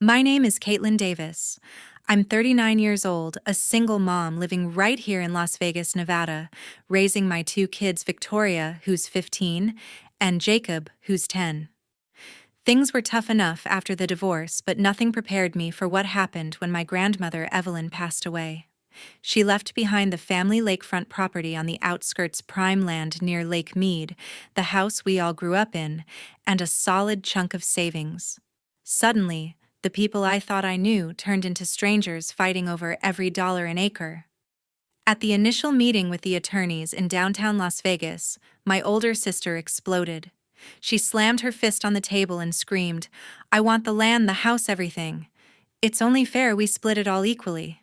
My name is Caitlin Davis. I'm 39 years old, a single mom living right here in Las Vegas, Nevada, raising my two kids, Victoria, who's 15, and Jacob, who's 10. Things were tough enough after the divorce, but nothing prepared me for what happened when my grandmother, Evelyn, passed away. She left behind the family lakefront property on the outskirts prime land near Lake Mead, the house we all grew up in, and a solid chunk of savings. Suddenly, the people I thought I knew turned into strangers fighting over every dollar an acre. At the initial meeting with the attorneys in downtown Las Vegas, my older sister exploded. She slammed her fist on the table and screamed, "I want the land, the house, everything. It's only fair we split it all equally."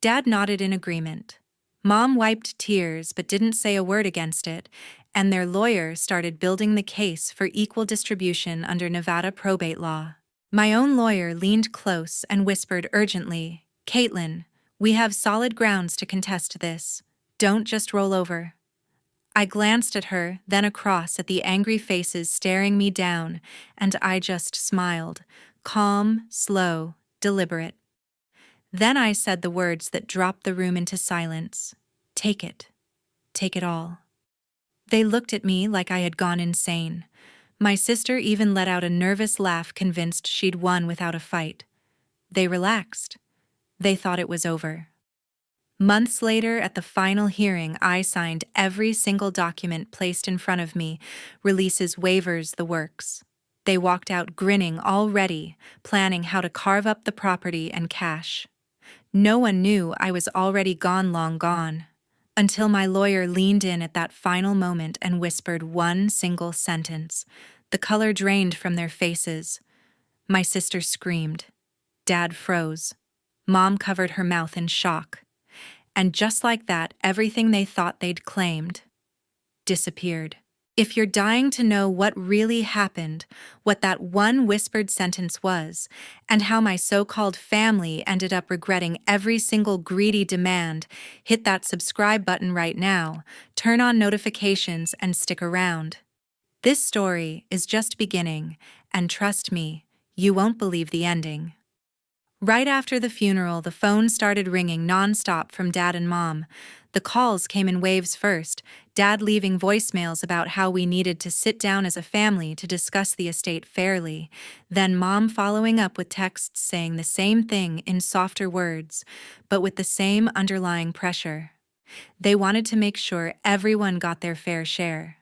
Dad nodded in agreement. Mom wiped tears but didn't say a word against it, and their lawyer started building the case for equal distribution under Nevada probate law. My own lawyer leaned close and whispered urgently, "Caitlin, we have solid grounds to contest this. Don't just roll over." I glanced at her, then across at the angry faces staring me down, and I just smiled, calm, slow, deliberate. Then I said the words that dropped the room into silence. "Take it. Take it all." They looked at me like I had gone insane. My sister even let out a nervous laugh, convinced she'd won without a fight. They relaxed. They thought it was over. Months later, at the final hearing, I signed every single document placed in front of me, releases, waivers, the works. They walked out grinning, already planning how to carve up the property and cash. No one knew I was already gone, long gone, until my lawyer leaned in at that final moment and whispered one single sentence. The color drained from their faces. My sister screamed. Dad froze. Mom covered her mouth in shock. And just like that, everything they thought they'd claimed disappeared. If you're dying to know what really happened, what that one whispered sentence was, and how my so-called family ended up regretting every single greedy demand, hit that subscribe button right now, turn on notifications, and stick around. This story is just beginning, and trust me, you won't believe the ending. Right after the funeral, the phone started ringing nonstop from Dad and Mom. The calls came in waves first, Dad leaving voicemails about how we needed to sit down as a family to discuss the estate fairly, then Mom following up with texts saying the same thing in softer words, but with the same underlying pressure. They wanted to make sure everyone got their fair share.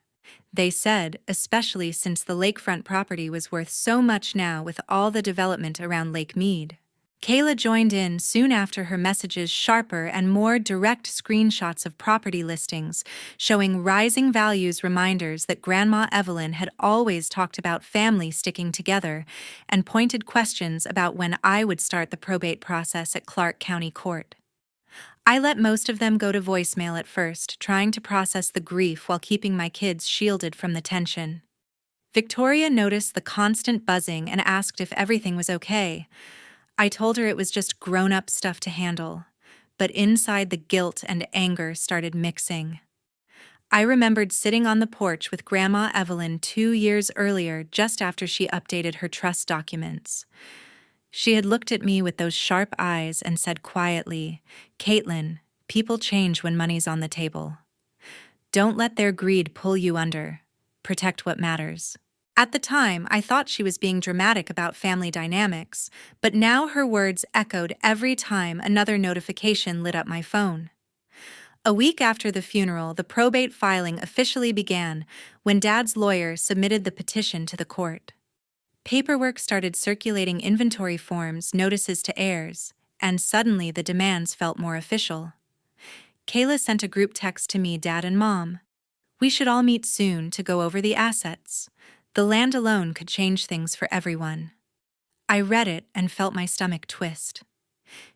They said, especially since the lakefront property was worth so much now with all the development around Lake Mead. Kayla joined in soon after, her messages sharper and more direct, screenshots of property listings showing rising values, reminders that Grandma Evelyn had always talked about family sticking together, and pointed questions about when I would start the probate process at Clark County Court. I let most of them go to voicemail at first, trying to process the grief while keeping my kids shielded from the tension. Victoria noticed the constant buzzing and asked if everything was okay. I told her it was just grown-up stuff to handle, but inside the guilt and anger started mixing. I remembered sitting on the porch with Grandma Evelyn 2 years earlier, just after she updated her trust documents. She had looked at me with those sharp eyes and said quietly, "Caitlin, people change when money's on the table. Don't let their greed pull you under. Protect what matters." At the time, I thought she was being dramatic about family dynamics, but now her words echoed every time another notification lit up my phone. A week after the funeral, the probate filing officially began when Dad's lawyer submitted the petition to the court. Paperwork started circulating, inventory forms, notices to heirs, and suddenly the demands felt more official. Kayla sent a group text to me, Dad, and Mom. We should all meet soon to go over the assets. The land alone could change things for everyone. I read it and felt my stomach twist.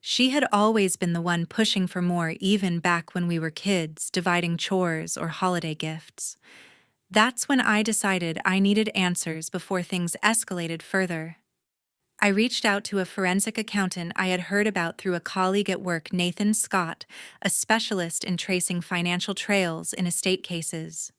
She had always been the one pushing for more, even back when we were kids, dividing chores or holiday gifts. That's when I decided I needed answers before things escalated further. I reached out to a forensic accountant I had heard about through a colleague at work, Nathan Scott, a specialist in tracing financial trails in estate cases.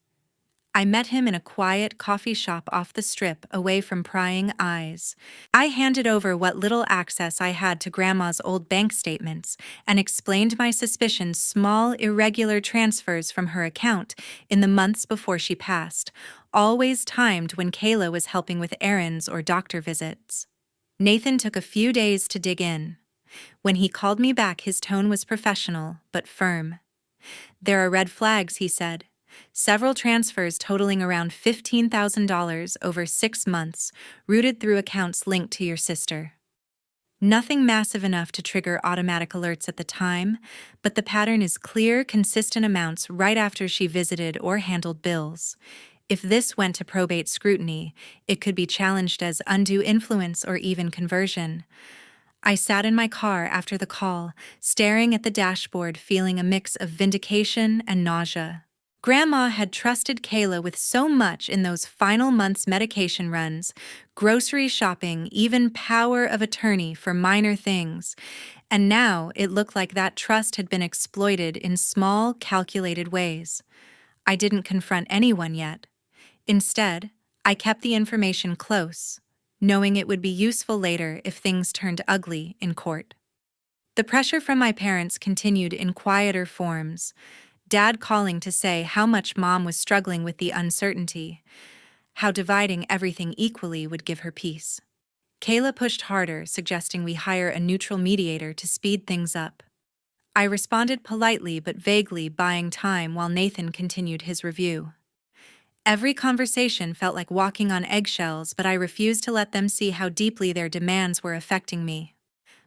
I met him in a quiet coffee shop off the strip away from prying eyes. I handed over what little access I had to Grandma's old bank statements and explained my suspicions small, irregular transfers from her account in the months before she passed, always timed when Kayla was helping with errands or doctor visits. Nathan took a few days to dig in. When he called me back, his tone was professional, but firm. "There are red flags," he said. "Several transfers totaling around $15,000 over 6 months, routed through accounts linked to your sister. Nothing massive enough to trigger automatic alerts at the time, but the pattern is clear, consistent amounts right after she visited or handled bills. If this went to probate scrutiny, it could be challenged as undue influence or even conversion." I sat in my car after the call, staring at the dashboard, feeling a mix of vindication and nausea. Grandma had trusted Kayla with so much in those final months' medication runs, grocery shopping, even power of attorney for minor things, and now it looked like that trust had been exploited in small, calculated ways. I didn't confront anyone yet. Instead, I kept the information close, knowing it would be useful later if things turned ugly in court. The pressure from my parents continued in quieter forms. Dad calling to say how much Mom was struggling with the uncertainty, how dividing everything equally would give her peace. Kayla pushed harder, suggesting we hire a neutral mediator to speed things up. I responded politely but vaguely, buying time while Nathan continued his review. Every conversation felt like walking on eggshells, but I refused to let them see how deeply their demands were affecting me.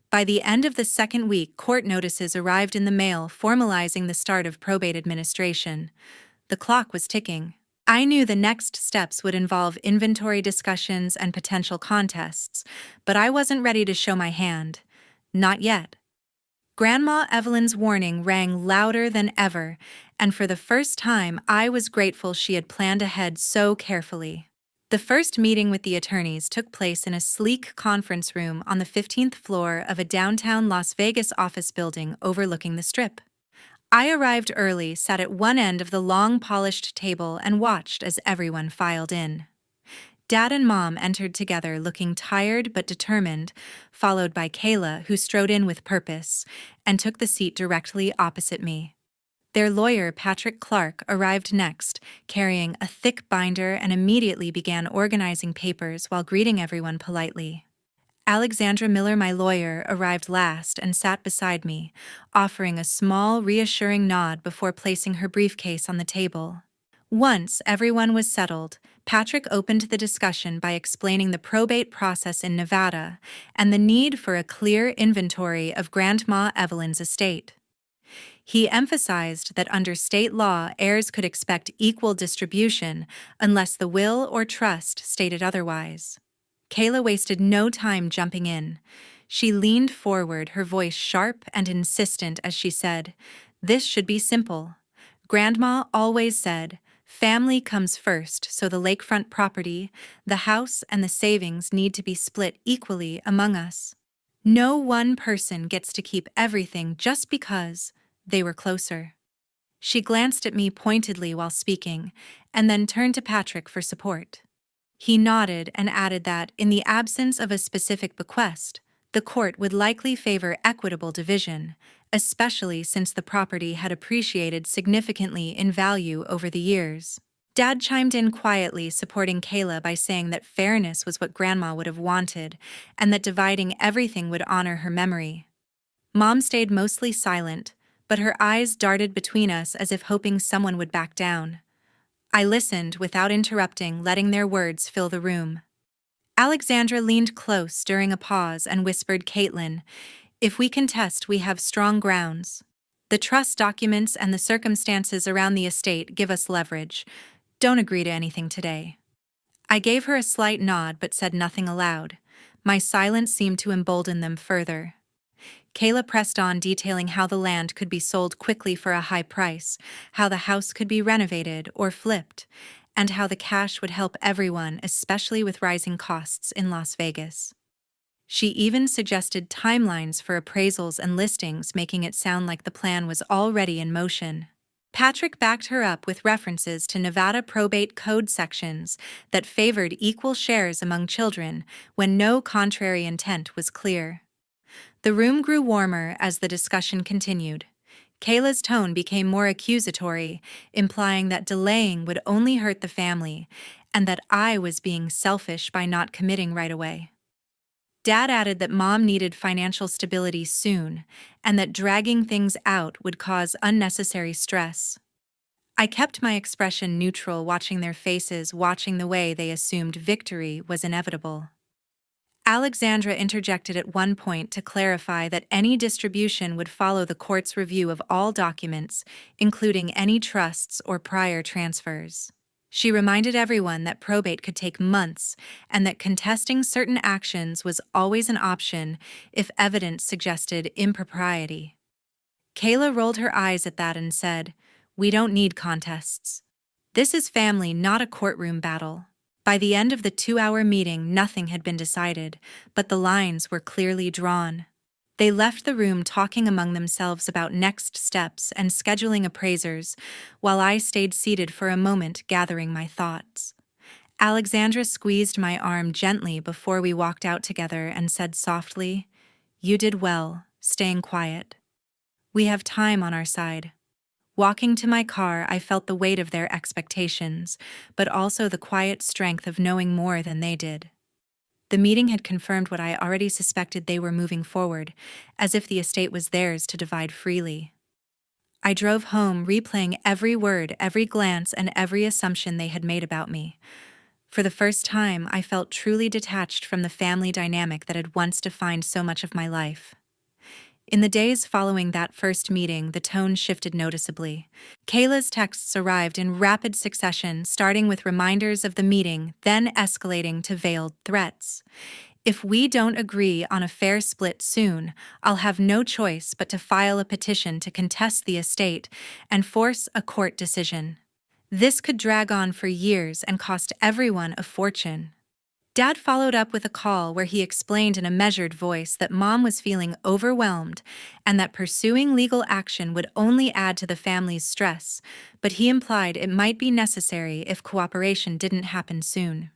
By the end of the second week, court notices arrived in the mail formalizing the start of probate administration. The clock was ticking. I knew the next steps would involve inventory discussions and potential contests, but I wasn't ready to show my hand. Not yet. Grandma Evelyn's warning rang louder than ever, and for the first time I was grateful she had planned ahead so carefully. The first meeting with the attorneys took place in a sleek conference room on the 15th floor of a downtown Las Vegas office building overlooking the Strip. I arrived early, sat at one end of the long polished table, and watched as everyone filed in. Dad and Mom entered together, looking tired but determined, followed by Kayla, who strode in with purpose and took the seat directly opposite me. Their lawyer, Patrick Clark, arrived next, carrying a thick binder, and immediately began organizing papers while greeting everyone politely. Alexandra Miller, my lawyer, arrived last and sat beside me, offering a small, reassuring nod before placing her briefcase on the table. Once everyone was settled, Patrick opened the discussion by explaining the probate process in Nevada and the need for a clear inventory of Grandma Evelyn's estate. He emphasized that under state law, heirs could expect equal distribution unless the will or trust stated otherwise. Kayla wasted no time jumping in. She leaned forward, her voice sharp and insistent as she said, "This should be simple. Grandma always said, family comes first, so the lakefront property, the house, and the savings need to be split equally among us. No one person gets to keep everything just because they were closer." She glanced at me pointedly while speaking, and then turned to Patrick for support. He nodded and added that, in the absence of a specific bequest, the court would likely favor equitable division, especially since the property had appreciated significantly in value over the years. Dad chimed in quietly, supporting Kayla by saying that fairness was what Grandma would have wanted, and that dividing everything would honor her memory. Mom stayed mostly silent, but her eyes darted between us as if hoping someone would back down. I listened without interrupting, letting their words fill the room. Alexandra leaned close during a pause and whispered, "Caitlin, if we contest, we have strong grounds. The trust documents and the circumstances around the estate give us leverage. Don't agree to anything today." I gave her a slight nod but said nothing aloud. My silence seemed to embolden them further. Kayla pressed on, detailing how the land could be sold quickly for a high price, how the house could be renovated or flipped, and how the cash would help everyone, especially with rising costs in Las Vegas. She even suggested timelines for appraisals and listings, making it sound like the plan was already in motion. Patrick backed her up with references to Nevada probate code sections that favored equal shares among children when no contrary intent was clear. The room grew warmer as the discussion continued. Kayla's tone became more accusatory, implying that delaying would only hurt the family and that I was being selfish by not committing right away. Dad added that Mom needed financial stability soon and that dragging things out would cause unnecessary stress. I kept my expression neutral, watching their faces, watching the way they assumed victory was inevitable. Alexandra interjected at one point to clarify that any distribution would follow the court's review of all documents, including any trusts or prior transfers. She reminded everyone that probate could take months and that contesting certain actions was always an option if evidence suggested impropriety. Kayla rolled her eyes at that and said, "We don't need contests. This is family, not a courtroom battle." By the end of the 2-hour meeting, nothing had been decided, but the lines were clearly drawn. They left the room talking among themselves about next steps and scheduling appraisers, while I stayed seated for a moment gathering my thoughts. Alexandra squeezed my arm gently before we walked out together and said softly, "You did well, staying quiet. We have time on our side." Walking to my car, I felt the weight of their expectations, but also the quiet strength of knowing more than they did. The meeting had confirmed what I already suspected: they were moving forward, as if the estate was theirs to divide freely. I drove home, replaying every word, every glance, and every assumption they had made about me. For the first time, I felt truly detached from the family dynamic that had once defined so much of my life. In the days following that first meeting, the tone shifted noticeably. Kayla's texts arrived in rapid succession, starting with reminders of the meeting, then escalating to veiled threats. "If we don't agree on a fair split soon, I'll have no choice but to file a petition to contest the estate and force a court decision. This could drag on for years and cost everyone a fortune." Dad followed up with a call where he explained in a measured voice that Mom was feeling overwhelmed and that pursuing legal action would only add to the family's stress, but he implied it might be necessary if cooperation didn't happen soon.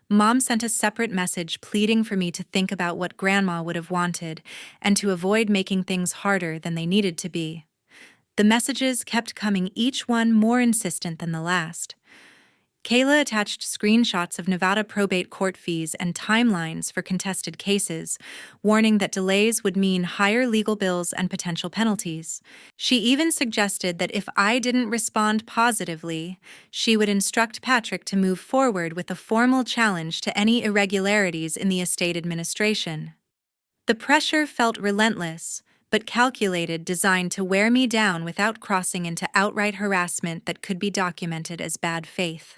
Mom sent a separate message pleading for me to think about what Grandma would have wanted and to avoid making things harder than they needed to be. The messages kept coming, each one more insistent than the last. Kayla attached screenshots of Nevada probate court fees and timelines for contested cases, warning that delays would mean higher legal bills and potential penalties. She even suggested that if I didn't respond positively, she would instruct Patrick to move forward with a formal challenge to any irregularities in the estate administration. The pressure felt relentless, but calculated, designed to wear me down without crossing into outright harassment that could be documented as bad faith.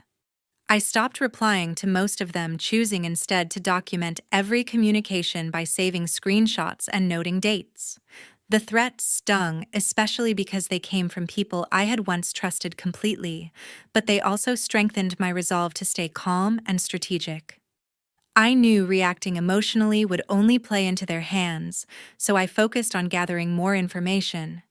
I stopped replying to most of them, choosing instead to document every communication by saving screenshots and noting dates. The threats stung, especially because they came from people I had once trusted completely, but they also strengthened my resolve to stay calm and strategic. I knew reacting emotionally would only play into their hands, so I focused on gathering more information.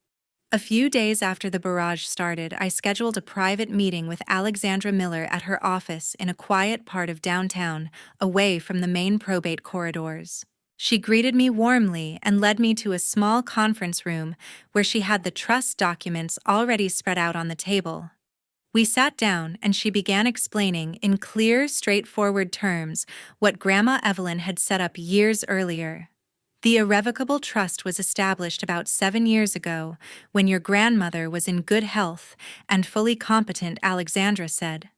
A few days after the barrage started, I scheduled a private meeting with Alexandra Miller at her office in a quiet part of downtown, away from the main probate corridors. She greeted me warmly and led me to a small conference room where she had the trust documents already spread out on the table. We sat down and she began explaining in clear, straightforward terms what Grandma Evelyn had set up years earlier. "The irrevocable trust was established about 7 years ago, when your grandmother was in good health and fully competent," Alexandra said.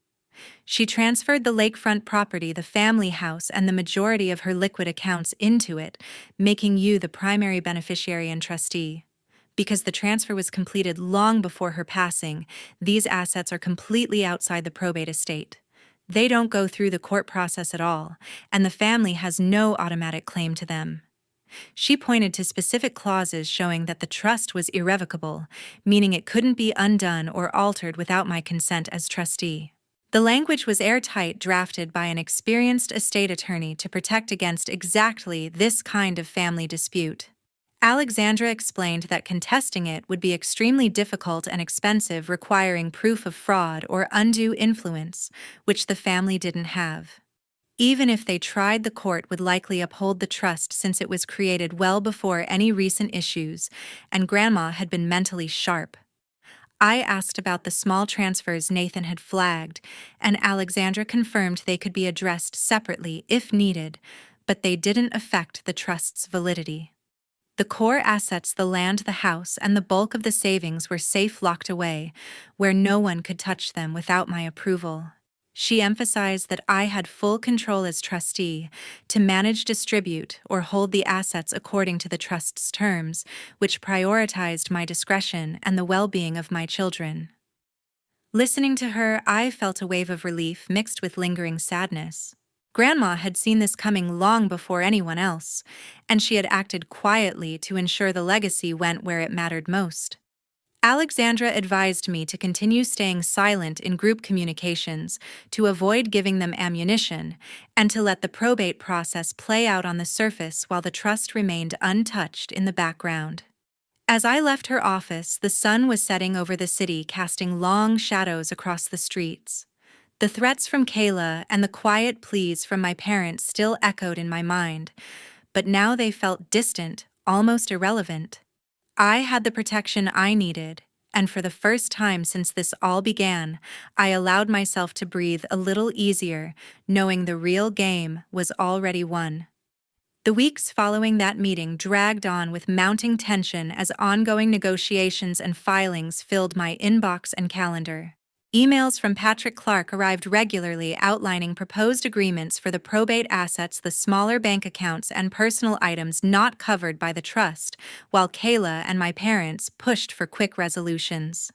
"She transferred the lakefront property, the family house, and the majority of her liquid accounts into it, making you the primary beneficiary and trustee. Because the transfer was completed long before her passing, these assets are completely outside the probate estate. They don't go through the court process at all, and the family has no automatic claim to them." She pointed to specific clauses showing that the trust was irrevocable, meaning it couldn't be undone or altered without my consent as trustee. The language was airtight, drafted by an experienced estate attorney to protect against exactly this kind of family dispute. Alexandra explained that contesting it would be extremely difficult and expensive, requiring proof of fraud or undue influence, which the family didn't have. Even if they tried, the court would likely uphold the trust since it was created well before any recent issues, and Grandma had been mentally sharp. I asked about the small transfers Nathan had flagged, and Alexandra confirmed they could be addressed separately if needed, but they didn't affect the trust's validity. The core assets, the land, the house, and the bulk of the savings were safe, locked away, where no one could touch them without my approval. She emphasized that I had full control as trustee to manage, distribute, or hold the assets according to the trust's terms, which prioritized my discretion and the well-being of my children. Listening to her, I felt a wave of relief mixed with lingering sadness. Grandma had seen this coming long before anyone else, and she had acted quietly to ensure the legacy went where it mattered most. Alexandra advised me to continue staying silent in group communications, to avoid giving them ammunition, and to let the probate process play out on the surface while the trust remained untouched in the background. As I left her office, the sun was setting over the city, casting long shadows across the streets. The threats from Kayla and the quiet pleas from my parents still echoed in my mind, but now they felt distant, almost irrelevant. I had the protection I needed, and for the first time since this all began, I allowed myself to breathe a little easier, knowing the real game was already won. The weeks following that meeting dragged on with mounting tension as ongoing negotiations and filings filled my inbox and calendar. Emails from Patrick Clark arrived regularly, outlining proposed agreements for the probate assets, the smaller bank accounts, and personal items not covered by the trust, while Kayla and my parents pushed for quick resolutions.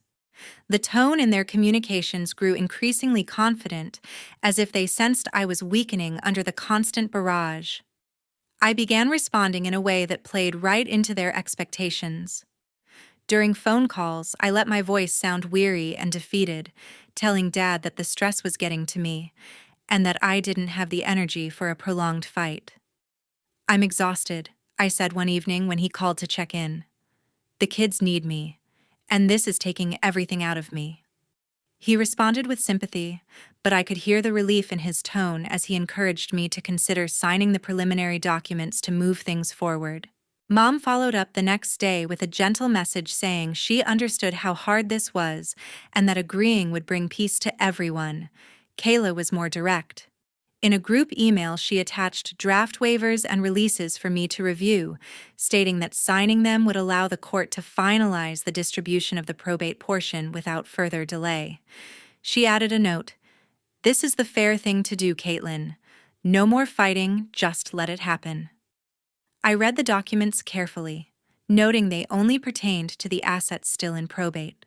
The tone in their communications grew increasingly confident, as if they sensed I was weakening under the constant barrage. I began responding in a way that played right into their expectations. During phone calls, I let my voice sound weary and defeated, telling Dad that the stress was getting to me, and that I didn't have the energy for a prolonged fight. "I'm exhausted," I said one evening when he called to check in. "The kids need me, and this is taking everything out of me." He responded with sympathy, but I could hear the relief in his tone as he encouraged me to consider signing the preliminary documents to move things forward. Mom followed up the next day with a gentle message saying she understood how hard this was and that agreeing would bring peace to everyone. Kayla was more direct. In a group email, she attached draft waivers and releases for me to review, stating that signing them would allow the court to finalize the distribution of the probate portion without further delay. She added a note, "This is the fair thing to do, Caitlin. No more fighting, just let it happen." I read the documents carefully, noting they only pertained to the assets still in probate.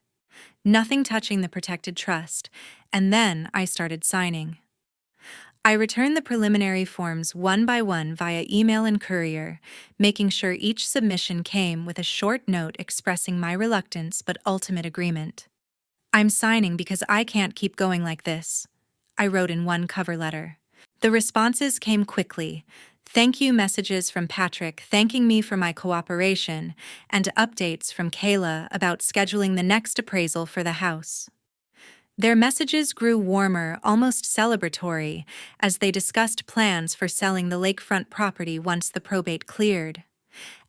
Nothing touching the protected trust, and then I started signing. I returned the preliminary forms one by one via email and courier, making sure each submission came with a short note expressing my reluctance but ultimate agreement. "I'm signing because I can't keep going like this," I wrote in one cover letter. The responses came quickly. Thank you messages from Patrick thanking me for my cooperation, and updates from Kayla about scheduling the next appraisal for the house. Their messages grew warmer, almost celebratory, as they discussed plans for selling the lakefront property once the probate cleared.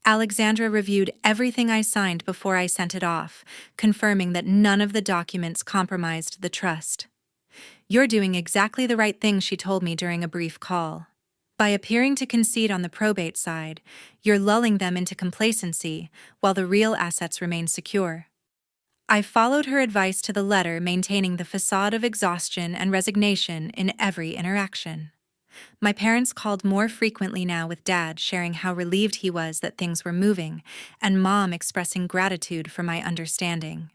Alexandra reviewed everything I signed before I sent it off, confirming that none of the documents compromised the trust. "You're doing exactly the right thing," she told me during a brief call. "By appearing to concede on the probate side, you're lulling them into complacency while the real assets remain secure." I followed her advice to the letter, maintaining the facade of exhaustion and resignation in every interaction. My parents called more frequently now, with Dad sharing how relieved he was that things were moving, and Mom expressing gratitude for my understanding.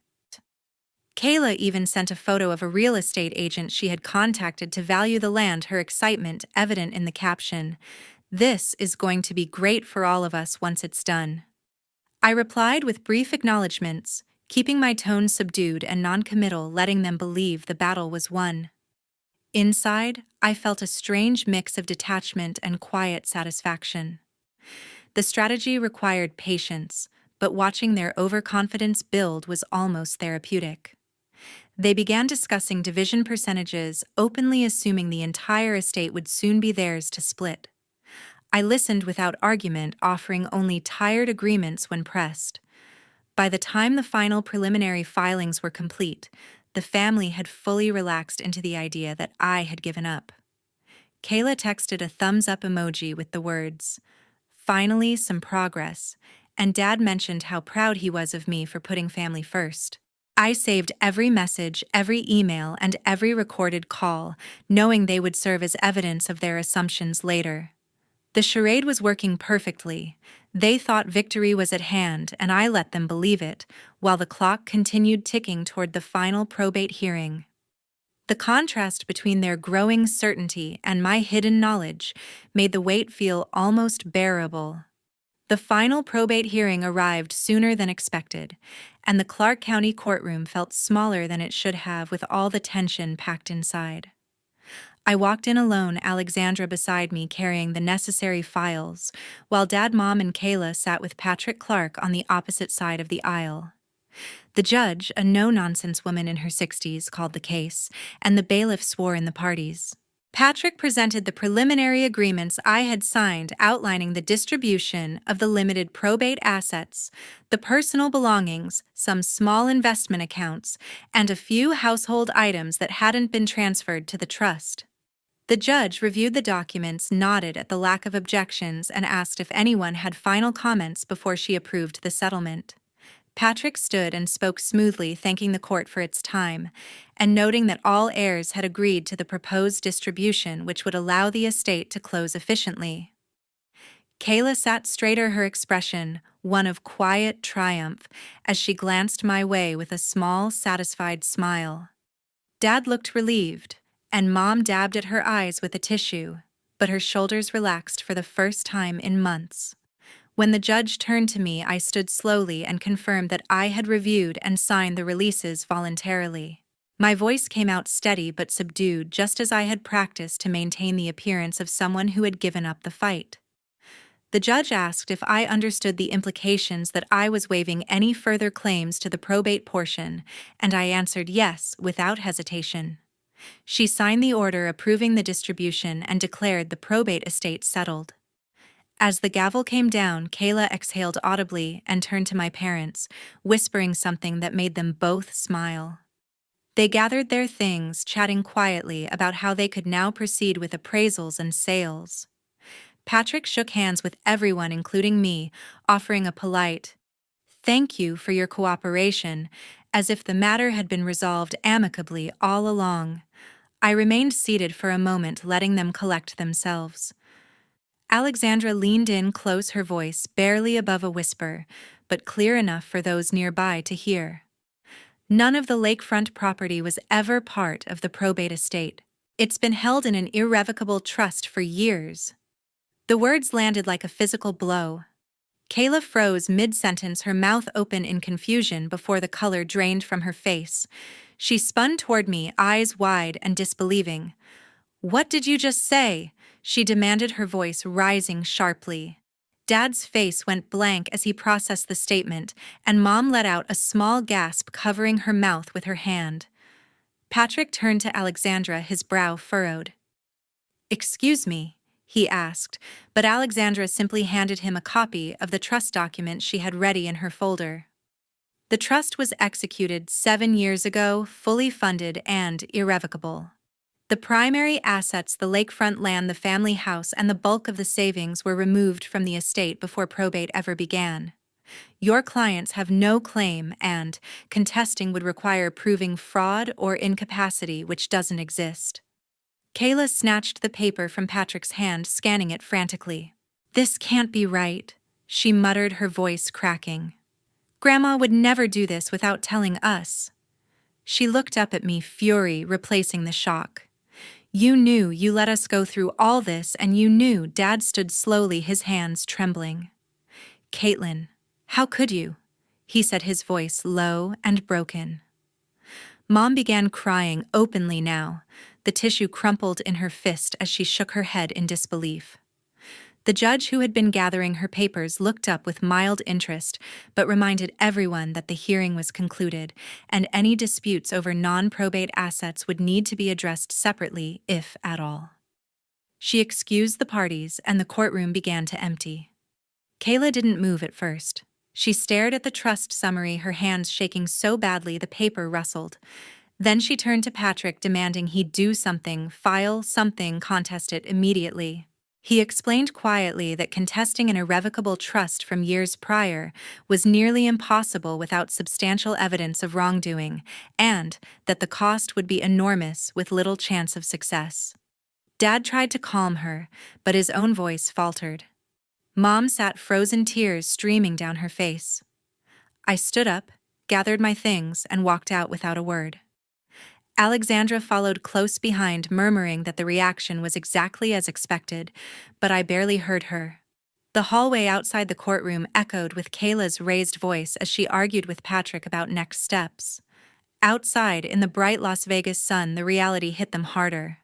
Kayla even sent a photo of a real estate agent she had contacted to value the land, her excitement evident in the caption, "This is going to be great for all of us once it's done." I replied with brief acknowledgments, keeping my tone subdued and non-committal, letting them believe the battle was won. Inside, I felt a strange mix of detachment and quiet satisfaction. The strategy required patience, but watching their overconfidence build was almost therapeutic. They began discussing division percentages, openly assuming the entire estate would soon be theirs to split. I listened without argument, offering only tired agreements when pressed. By the time the final preliminary filings were complete, the family had fully relaxed into the idea that I had given up. Kayla texted a thumbs-up emoji with the words, "Finally, some progress," and Dad mentioned how proud he was of me for putting family first. I saved every message, every email, and every recorded call, knowing they would serve as evidence of their assumptions later. The charade was working perfectly. They thought victory was at hand, and I let them believe it, while the clock continued ticking toward the final probate hearing. The contrast between their growing certainty and my hidden knowledge made the wait feel almost bearable. The final probate hearing arrived sooner than expected, and the Clark County courtroom felt smaller than it should have with all the tension packed inside. I walked in alone, Alexandra beside me carrying the necessary files, while Dad, Mom, and Kayla sat with Patrick Clark on the opposite side of the aisle. The judge, a no-nonsense woman in her 60s, called the case, and the bailiff swore in the parties. Patrick presented the preliminary agreements I had signed outlining the distribution of the limited probate assets, the personal belongings, some small investment accounts, and a few household items that hadn't been transferred to the trust. The judge reviewed the documents, nodded at the lack of objections, and asked if anyone had final comments before she approved the settlement. Patrick stood and spoke smoothly, thanking the court for its time, and noting that all heirs had agreed to the proposed distribution, which would allow the estate to close efficiently. Kayla sat straighter, her expression one of quiet triumph, as she glanced my way with a small, satisfied smile. Dad looked relieved, and Mom dabbed at her eyes with a tissue, but her shoulders relaxed for the first time in months. When the judge turned to me, I stood slowly and confirmed that I had reviewed and signed the releases voluntarily. My voice came out steady but subdued, just as I had practiced to maintain the appearance of someone who had given up the fight. The judge asked if I understood the implications that I was waiving any further claims to the probate portion, and I answered yes, without hesitation. She signed the order approving the distribution and declared the probate estate settled. As the gavel came down, Kayla exhaled audibly and turned to my parents, whispering something that made them both smile. They gathered their things, chatting quietly about how they could now proceed with appraisals and sales. Patrick shook hands with everyone, including me, offering a polite, "Thank you for your cooperation," as if the matter had been resolved amicably all along. I remained seated for a moment, letting them collect themselves. Alexandra leaned in close, her voice barely above a whisper, but clear enough for those nearby to hear. None of the lakefront property was ever part of the probate estate. It's been held in an irrevocable trust for years. The words landed like a physical blow. Kayla froze mid-sentence, her mouth open in confusion before the color drained from her face. She spun toward me, eyes wide and disbelieving. "What did you just say?" she demanded, her voice rising sharply. Dad's face went blank as he processed the statement, and Mom let out a small gasp, covering her mouth with her hand. Patrick turned to Alexandra, his brow furrowed. "Excuse me," he asked, but Alexandra simply handed him a copy of the trust document she had ready in her folder. The trust was executed 7 years ago, fully funded and irrevocable. The primary assets, the lakefront land, the family house, and the bulk of the savings were removed from the estate before probate ever began. Your clients have no claim, and contesting would require proving fraud or incapacity, which doesn't exist. Kayla snatched the paper from Patrick's hand, scanning it frantically. "This can't be right," she muttered, her voice cracking. "Grandma would never do this without telling us." She looked up at me, fury replacing the shock. "You knew you let us go through all this, and you knew." Dad stood slowly, his hands trembling. "Caitlin, how could you?" he said, his voice low and broken. Mom began crying openly now, the tissue crumpled in her fist as she shook her head in disbelief. The judge who had been gathering her papers looked up with mild interest, but reminded everyone that the hearing was concluded, and any disputes over non-probate assets would need to be addressed separately, if at all. She excused the parties, and the courtroom began to empty. Kayla didn't move at first. She stared at the trust summary, her hands shaking so badly the paper rustled. Then she turned to Patrick, demanding he do something, file something, contest it immediately. He explained quietly that contesting an irrevocable trust from years prior was nearly impossible without substantial evidence of wrongdoing, and that the cost would be enormous with little chance of success. Dad tried to calm her, but his own voice faltered. Mom sat, frozen tears streaming down her face. I stood up, gathered my things, and walked out without a word. Alexandra followed close behind, murmuring that the reaction was exactly as expected, but I barely heard her. The hallway outside the courtroom echoed with Kayla's raised voice as she argued with Patrick about next steps. Outside, in the bright Las Vegas sun, the reality hit them harder.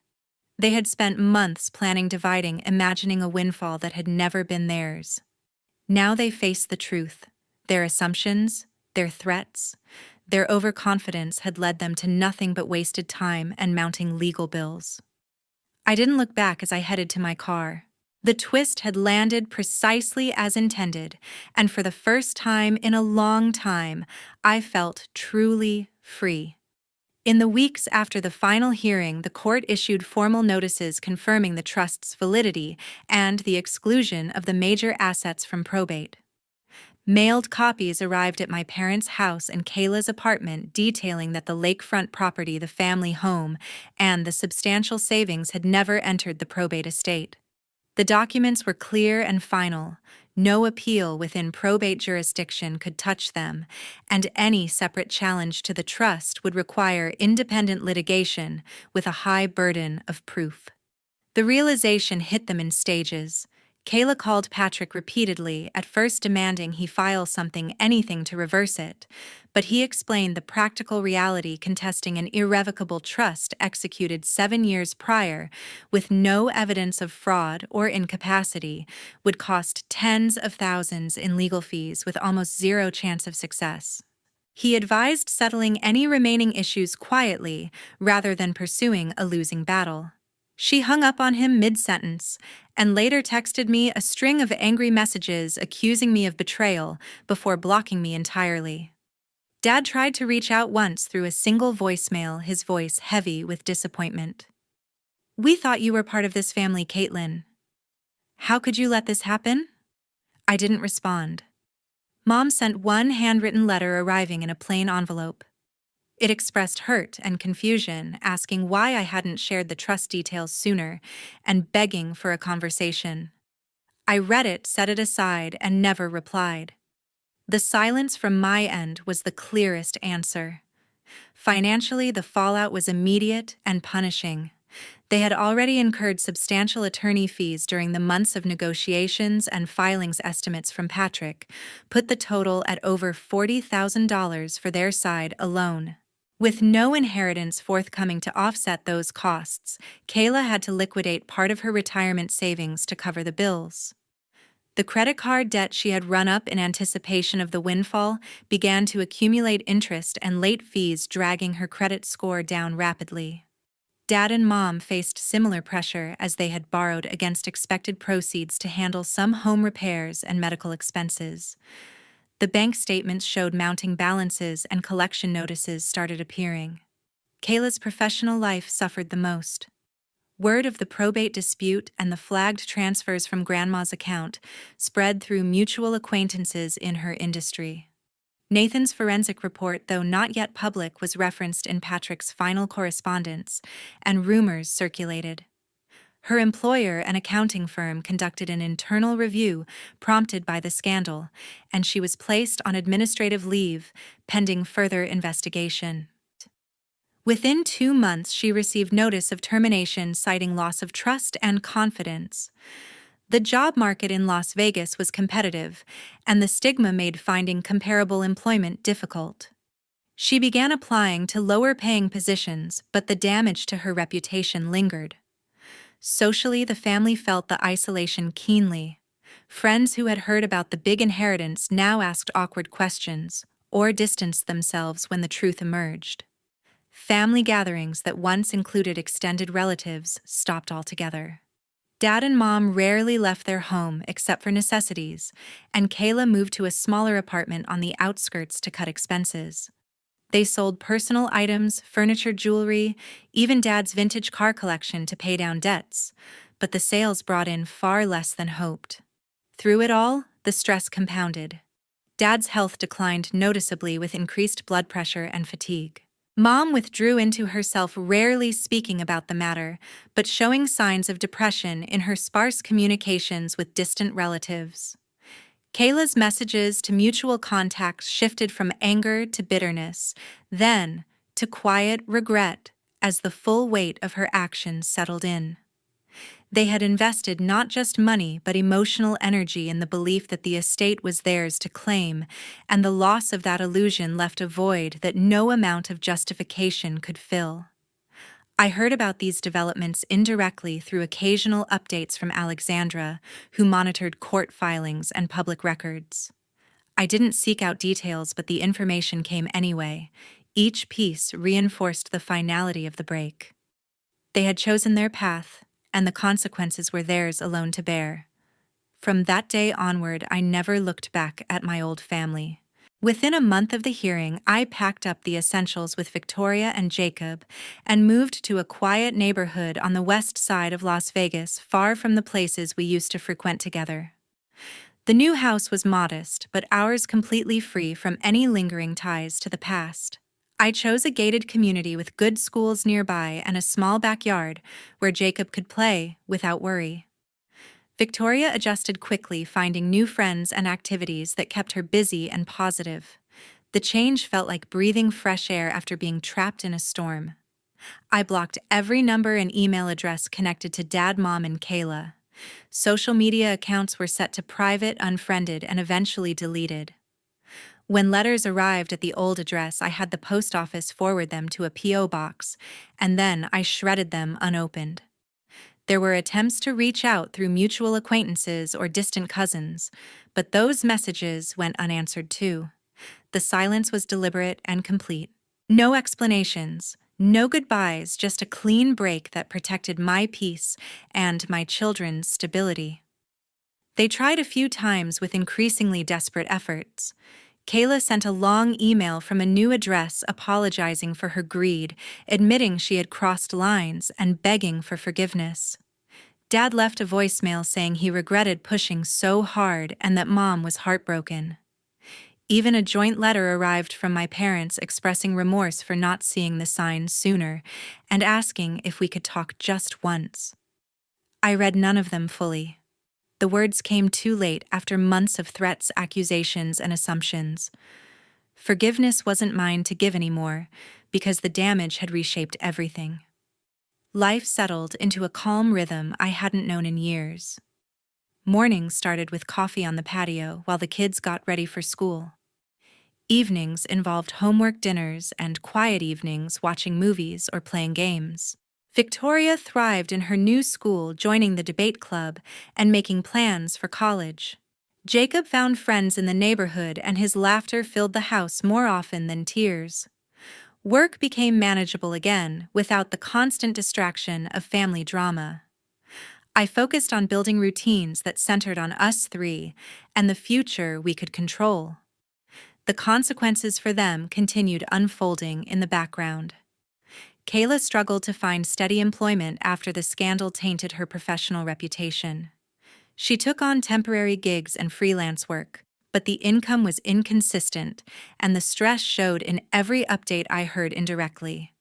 They had spent months planning, dividing, imagining a windfall that had never been theirs. Now they faced the truth. Their assumptions, their threats, their overconfidence had led them to nothing but wasted time and mounting legal bills. I didn't look back as I headed to my car. The twist had landed precisely as intended, and for the first time in a long time, I felt truly free. In the weeks after the final hearing, the court issued formal notices confirming the trust's validity and the exclusion of the major assets from probate. Mailed copies arrived at my parents' house and Kayla's apartment, detailing that the lakefront property, the family home, and the substantial savings had never entered the probate estate. The documents were clear and final. No appeal within probate jurisdiction could touch them, and any separate challenge to the trust would require independent litigation with a high burden of proof. The realization hit them in stages. Kayla called Patrick repeatedly, at first demanding he file something, anything to reverse it, but he explained the practical reality: contesting an irrevocable trust executed 7 years prior, with no evidence of fraud or incapacity, would cost tens of thousands in legal fees with almost zero chance of success. He advised settling any remaining issues quietly rather than pursuing a losing battle. She hung up on him mid-sentence, and later texted me a string of angry messages accusing me of betrayal before blocking me entirely. Dad tried to reach out once through a single voicemail, his voice heavy with disappointment. "We thought you were part of this family, Caitlin. How could you let this happen?" I didn't respond. Mom sent one handwritten letter arriving in a plain envelope. It expressed hurt and confusion, asking why I hadn't shared the trust details sooner, and begging for a conversation. I read it, set it aside, and never replied. The silence from my end was the clearest answer. Financially, the fallout was immediate and punishing. They had already incurred substantial attorney fees during the months of negotiations, and filings estimates from Patrick put the total at over $40,000 for their side alone. With no inheritance forthcoming to offset those costs, Kayla had to liquidate part of her retirement savings to cover the bills. The credit card debt she had run up in anticipation of the windfall began to accumulate interest and late fees, dragging her credit score down rapidly. Dad and Mom faced similar pressure as they had borrowed against expected proceeds to handle some home repairs and medical expenses. The bank statements showed mounting balances, and collection notices started appearing. Kayla's professional life suffered the most. Word of the probate dispute and the flagged transfers from Grandma's account spread through mutual acquaintances in her industry. Nathan's forensic report, though not yet public, was referenced in Patrick's final correspondence, and rumors circulated. Her employer, an accounting firm, conducted an internal review prompted by the scandal, and she was placed on administrative leave pending further investigation. Within 2 months, she received notice of termination, citing loss of trust and confidence. The job market in Las Vegas was competitive, and the stigma made finding comparable employment difficult. She began applying to lower-paying positions, but the damage to her reputation lingered. Socially, the family felt the isolation keenly. Friends who had heard about the big inheritance now asked awkward questions, or distanced themselves when the truth emerged. Family gatherings that once included extended relatives stopped altogether. Dad and Mom rarely left their home except for necessities, and Kayla moved to a smaller apartment on the outskirts to cut expenses. They sold personal items, furniture, jewelry, even Dad's vintage car collection to pay down debts, but the sales brought in far less than hoped. Through it all, the stress compounded. Dad's health declined noticeably with increased blood pressure and fatigue. Mom withdrew into herself, rarely speaking about the matter, but showing signs of depression in her sparse communications with distant relatives. Kayla's messages to mutual contacts shifted from anger to bitterness, then to quiet regret as the full weight of her actions settled in. They had invested not just money but emotional energy in the belief that the estate was theirs to claim, and the loss of that illusion left a void that no amount of justification could fill. I heard about these developments indirectly through occasional updates from Alexandra, who monitored court filings and public records. I didn't seek out details, but the information came anyway. Each piece reinforced the finality of the break. They had chosen their path, and the consequences were theirs alone to bear. From that day onward, I never looked back at my old family. Within a month of the hearing, I packed up the essentials with Victoria and Jacob and moved to a quiet neighborhood on the west side of Las Vegas, far from the places we used to frequent together. The new house was modest, but ours completely free from any lingering ties to the past. I chose a gated community with good schools nearby and a small backyard where Jacob could play without worry. Victoria adjusted quickly, finding new friends and activities that kept her busy and positive. The change felt like breathing fresh air after being trapped in a storm. I blocked every number and email address connected to Dad, Mom, and Kayla. Social media accounts were set to private, unfriended, and eventually deleted. When letters arrived at the old address, I had the post office forward them to a P.O. box, and then I shredded them unopened. There were attempts to reach out through mutual acquaintances or distant cousins, but those messages went unanswered too. The silence was deliberate and complete. No explanations, no goodbyes, just a clean break that protected my peace and my children's stability. They tried a few times with increasingly desperate efforts. Kayla sent a long email from a new address apologizing for her greed, admitting she had crossed lines and begging for forgiveness. Dad left a voicemail saying he regretted pushing so hard and that Mom was heartbroken. Even a joint letter arrived from my parents expressing remorse for not seeing the signs sooner and asking if we could talk just once. I read none of them fully. The words came too late after months of threats, accusations, and assumptions. Forgiveness wasn't mine to give anymore because the damage had reshaped everything. Life settled into a calm rhythm I hadn't known in years. Mornings started with coffee on the patio while the kids got ready for school. Evenings involved homework dinners and quiet evenings watching movies or playing games. Victoria thrived in her new school, joining the debate club and making plans for college. Jacob found friends in the neighborhood, and his laughter filled the house more often than tears. Work became manageable again, without the constant distraction of family drama. I focused on building routines that centered on us three and the future we could control. The consequences for them continued unfolding in the background. Kayla struggled to find steady employment after the scandal tainted her professional reputation. She took on temporary gigs and freelance work, but the income was inconsistent, and the stress showed in every update I heard indirectly.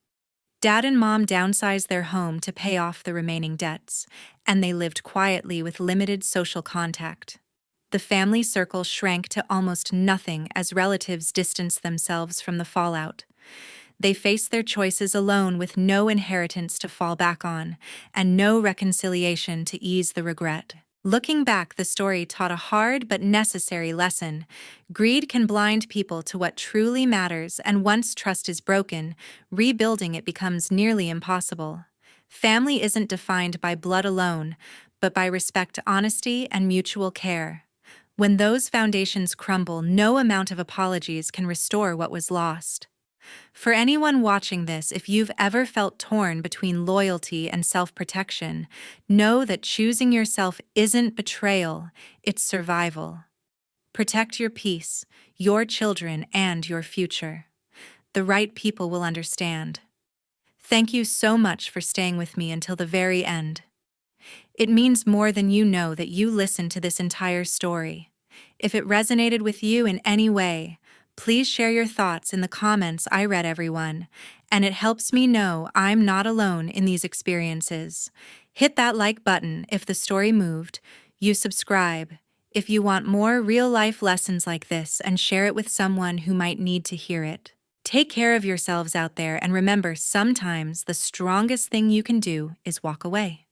Dad and Mom downsized their home to pay off the remaining debts, and they lived quietly with limited social contact. The family circle shrank to almost nothing as relatives distanced themselves from the fallout. They faced their choices alone with no inheritance to fall back on, and no reconciliation to ease the regret. Looking back, the story taught a hard but necessary lesson. Greed can blind people to what truly matters, and once trust is broken, rebuilding it becomes nearly impossible. Family isn't defined by blood alone, but by respect, honesty, and mutual care. When those foundations crumble, no amount of apologies can restore what was lost. For anyone watching this, if you've ever felt torn between loyalty and self-protection, know that choosing yourself isn't betrayal, it's survival. Protect your peace, your children, and your future. The right people will understand. Thank you so much for staying with me until the very end. It means more than you know that you listened to this entire story. If it resonated with you in any way, please share your thoughts in the comments. I read everyone, and it helps me know I'm not alone in these experiences. Hit that like button if the story moved. You subscribe if you want more real-life lessons like this, and share it with someone who might need to hear it. Take care of yourselves out there, and remember, sometimes the strongest thing you can do is walk away.